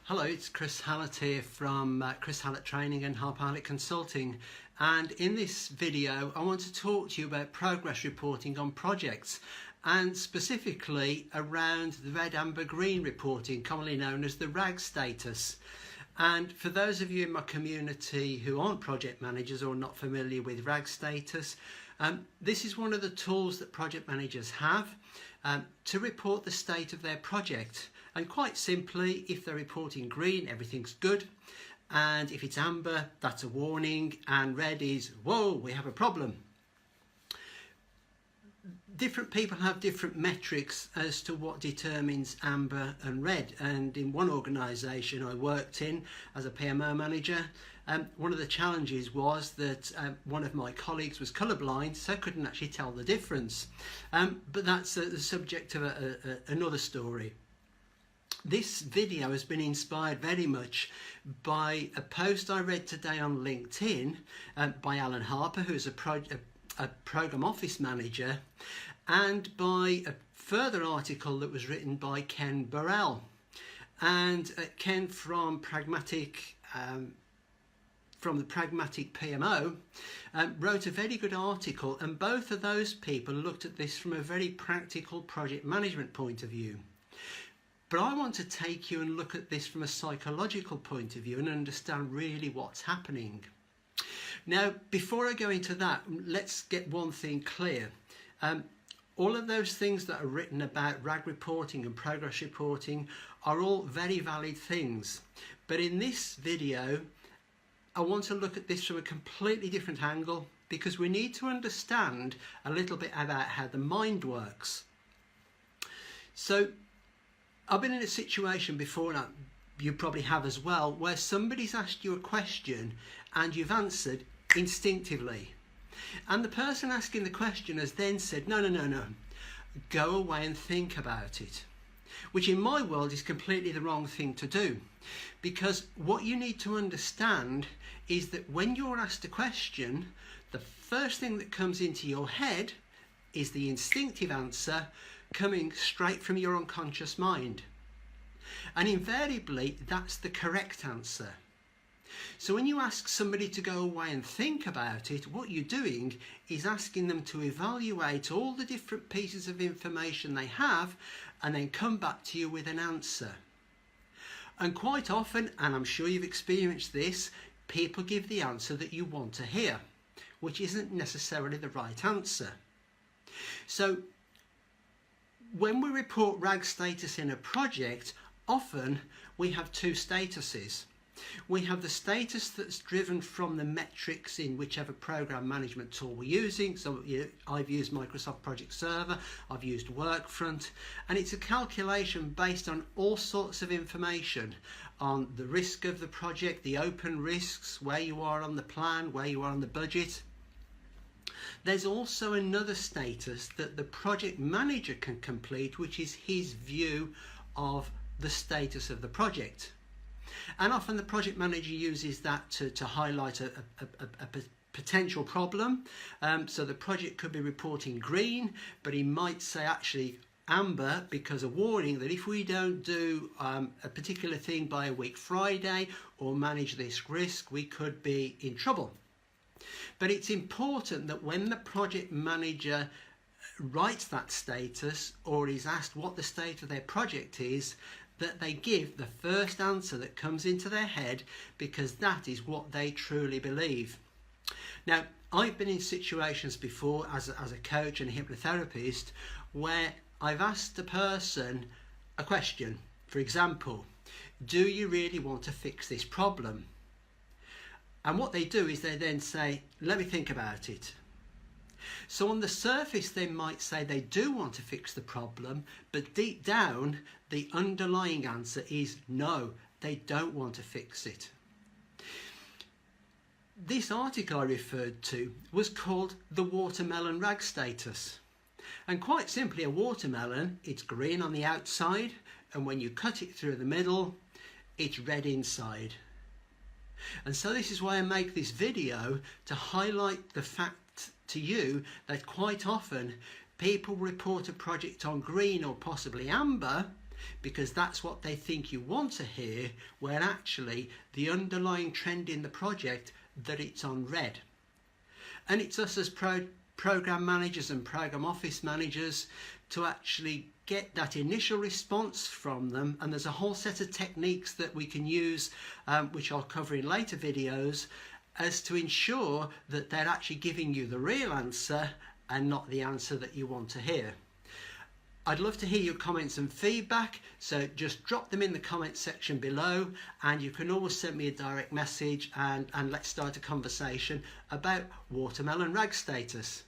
Hello, it's Chris Hallett here from Chris Hallett Training and Harper Hallett Consulting, and in this video I want to talk to you about progress reporting on projects, and specifically around the red, amber, green reporting, commonly known as the RAG status. And for those of you in my community who aren't project managers or not familiar with RAG status, this is one of the tools that project managers have to report the state of their project. And quite simply, if they're reporting green, everything's good. And if it's amber, that's a warning. And red is, whoa, we have a problem. Different people have different metrics as to what determines amber and red. And in one organisation I worked in as a PMO manager, one of the challenges was that one of my colleagues was colourblind, so couldn't actually tell the difference. But that's the subject of another story. This video has been inspired very much by a post I read today on LinkedIn by Alan Harper, who's a Programme Office Manager, and by a further article that was written by Ken Burrell. And Ken from the Pragmatic PMO wrote a very good article, and both of those people looked at this from a very practical project management point of view. But I want to take you and look at this from a psychological point of view and understand really what's happening. Now, before I go into that, let's get one thing clear. All of those things that are written about RAG reporting and progress reporting are all very valid things. But in this video, I want to look at this from a completely different angle, because we need to understand a little bit about how the mind works. So, I've been in a situation before, and you probably have as well, where somebody's asked you a question and you've answered instinctively. And the person asking the question has then said, no, go away and think about it. Which in my world is completely the wrong thing to do. Because what you need to understand is that when you're asked a question, the first thing that comes into your head is the instinctive answer coming straight from your unconscious mind. And invariably, that's the correct answer. So when you ask somebody to go away and think about it, what you're doing is asking them to evaluate all the different pieces of information they have and then come back to you with an answer. And quite often, and I'm sure you've experienced this, people give the answer that you want to hear, which isn't necessarily the right answer. So when we report RAG status in a project, often we have two statuses. We have the status that's driven from the metrics in whichever program management tool we're using. So I've used Microsoft Project Server, I've used Workfront, and it's a calculation based on all sorts of information on the risk of the project, the open risks, where you are on the plan, where you are on the budget. There's also another status that the project manager can complete, which is his view of the status of the project. And often the project manager uses that to highlight a potential problem. So the project could be reporting green, but he might say actually amber, because a warning that if we don't do a particular thing by a week Friday or manage this risk, we could be in trouble. But it's important that when the project manager writes that status or is asked what the state of their project is, that they give the first answer that comes into their head, because that is what they truly believe. Now, I've been in situations before as a coach and a hypnotherapist where I've asked a person a question. For example, do you really want to fix this problem? And what they do is they then say, let me think about it. So on the surface, they might say they do want to fix the problem, but deep down, the underlying answer is no, they don't want to fix it. This article I referred to was called The Watermelon RAG Status. And quite simply, a watermelon, it's green on the outside, and when you cut it through the middle, it's red inside. And so this is why I make this video, to highlight the fact to you that quite often people report a project on green or possibly amber, because that's what they think you want to hear, where actually the underlying trend in the project that it's on red. And it's us as program managers and program office managers to actually get that initial response from them, and there's a whole set of techniques that we can use, which I'll cover in later videos, as to ensure that they're actually giving you the real answer and not the answer that you want to hear. I'd love to hear your comments and feedback, so just drop them in the comments section below, and you can always send me a direct message and let's start a conversation about watermelon rag status.